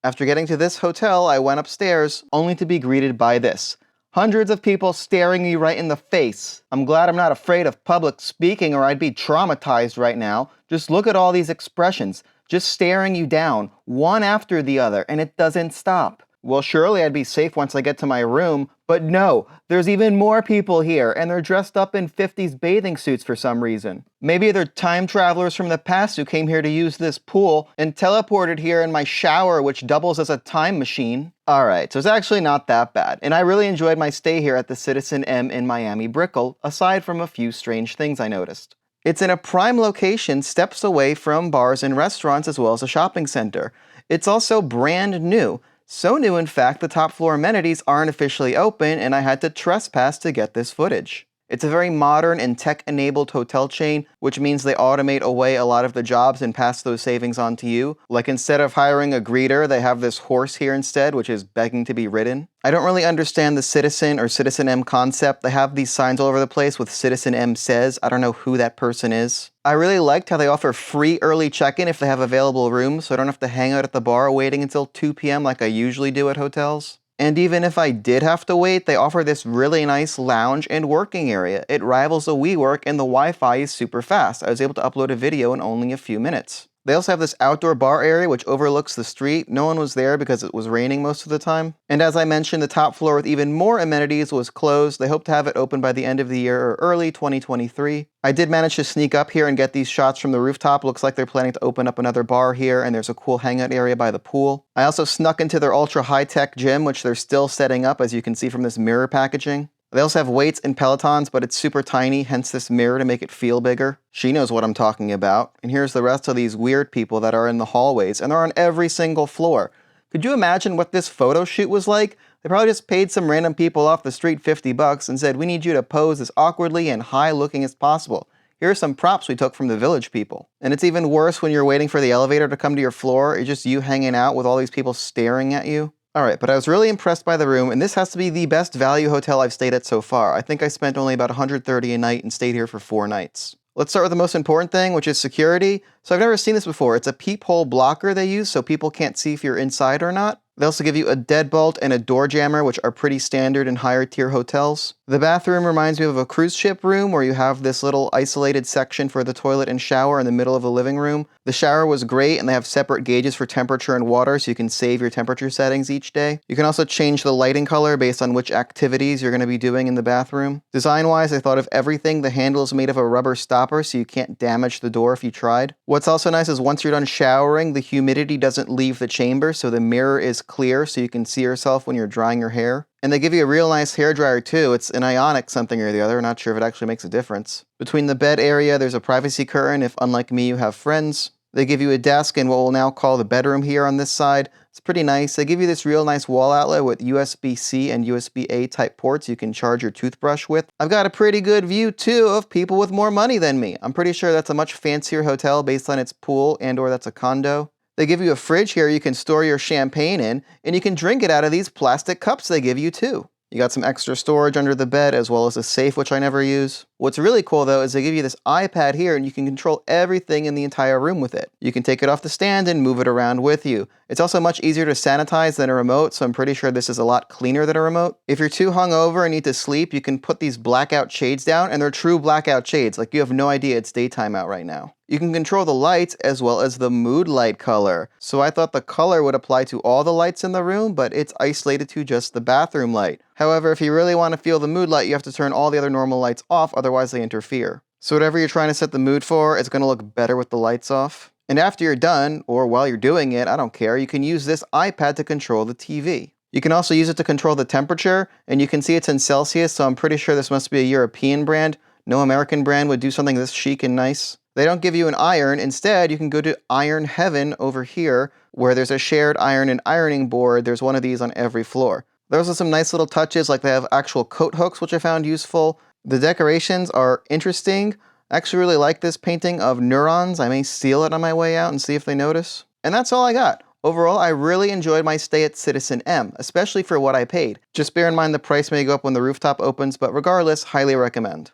After getting to this hotel, I went upstairs, only to be greeted by this. Hundreds of people staring me right in the face. I'm glad I'm not afraid of public speaking or I'd be traumatized right now. Just look at all these expressions, just staring you down, one after the other, and it doesn't stop. Well, surely I'd be safe once I get to my room, but no, there's even more people here, and they're dressed up in 50s bathing suits for some reason. Maybe they're time travelers from the past who came here to use this pool and teleported here in my shower, which doubles as a time machine. Alright, so it's actually not that bad, and I really enjoyed my stay here at the Citizen M in Miami Brickell, aside from a few strange things I noticed. It's in a prime location, steps away from bars and restaurants as well as a shopping center. It's also brand new. So new, in fact, the top floor amenities aren't officially open, and I had to trespass to get this footage. It's a very modern and tech-enabled hotel chain, which means they automate away a lot of the jobs and pass those savings on to you. Like instead of hiring a greeter, they have this horse here instead, which is begging to be ridden. I don't really understand the Citizen or Citizen M concept. They have these signs all over the place with Citizen M says. I don't know who that person is. I really liked how they offer free early check-in if they have available rooms, so I don't have to hang out at the bar waiting until 2 p.m. like I usually do at hotels. And even if I did have to wait, they offer this really nice lounge and working area. It rivals the WeWork and the Wi-Fi is super fast. I was able to upload a video in only a few minutes. They also have this outdoor bar area which overlooks the street. No one was there because it was raining most of the time. And as I mentioned, the top floor with even more amenities was closed. They hope to have it open by the end of the year or early 2023. I did manage to sneak up here and get these shots from the rooftop. Looks like they're planning to open up another bar here, and there's a cool hangout area by the pool. I also snuck into their ultra high-tech gym, which they're still setting up, as you can see from this mirror packaging. They also have weights and Pelotons, but it's super tiny, hence this mirror to make it feel bigger. She knows what I'm talking about. And here's the rest of these weird people that are in the hallways, and they're on every single floor. Could you imagine what this photo shoot was like? They probably just paid some random people off the street $50 and said, we need you to pose as awkwardly and high-looking as possible. Here are some props we took from the Village people. And it's even worse when you're waiting for the elevator to come to your floor. It's just you hanging out with all these people staring at you. Alright, but I was really impressed by the room, and this has to be the best value hotel I've stayed at so far. I think I spent only about $130 a night and stayed here for 4 nights. Let's start with the most important thing, which is security. So I've never seen this before. It's a peephole blocker they use so people can't see if you're inside or not. They also give you a deadbolt and a door jammer, which are pretty standard in higher tier hotels. The bathroom reminds me of a cruise ship room where you have this little isolated section for the toilet and shower in the middle of the living room. The shower was great, and they have separate gauges for temperature and water so you can save your temperature settings each day. You can also change the lighting color based on which activities you're going to be doing in the bathroom. Design-wise, I thought of everything. The handle is made of a rubber stopper so you can't damage the door if you tried. What's also nice is once you're done showering, the humidity doesn't leave the chamber, so the mirror is clear so you can see yourself when you're drying your hair. And they give you a real nice hairdryer too. It's an Ionic something or the other, not sure if it actually makes a difference. Between the bed area, there's a privacy curtain if, unlike me, you have friends. They give you a desk in what we'll now call the bedroom here on this side. It's pretty nice. They give you this real nice wall outlet with USB-C and USB-A type ports you can charge your toothbrush with. I've got a pretty good view too of people with more money than me. I'm pretty sure that's a much fancier hotel based on its pool and/or that's a condo. They give you a fridge here you can store your champagne in, and you can drink it out of these plastic cups they give you too. You got some extra storage under the bed as well as a safe, which I never use. What's really cool though is they give you this iPad here and you can control everything in the entire room with it. You can take it off the stand and move it around with you. It's also much easier to sanitize than a remote, so I'm pretty sure this is a lot cleaner than a remote. If you're too hungover and need to sleep, you can put these blackout shades down, and they're true blackout shades, like you have no idea it's daytime out right now. You can control the lights as well as the mood light color. So I thought the color would apply to all the lights in the room, but it's isolated to just the bathroom light. However, if you really want to feel the mood light, you have to turn all the other normal lights off, otherwise they interfere. So whatever you're trying to set the mood for, it's going to look better with the lights off. And after you're done, or while you're doing it, I don't care, you can use this iPad to control the TV. You can also use it to control the temperature, and you can see it's in Celsius, so I'm pretty sure this must be a European brand. No American brand would do something this chic and nice. They don't give you an iron. Instead, you can go to Iron Heaven over here, where there's a shared iron and ironing board. There's one of these on every floor. There's also some nice little touches, like they have actual coat hooks, which I found useful. The decorations are interesting. I actually really like this painting of neurons. I may steal it on my way out and see if they notice. And that's all I got. Overall, I really enjoyed my stay at Citizen M, especially for what I paid. Just bear in mind the price may go up when the rooftop opens, but regardless, highly recommend.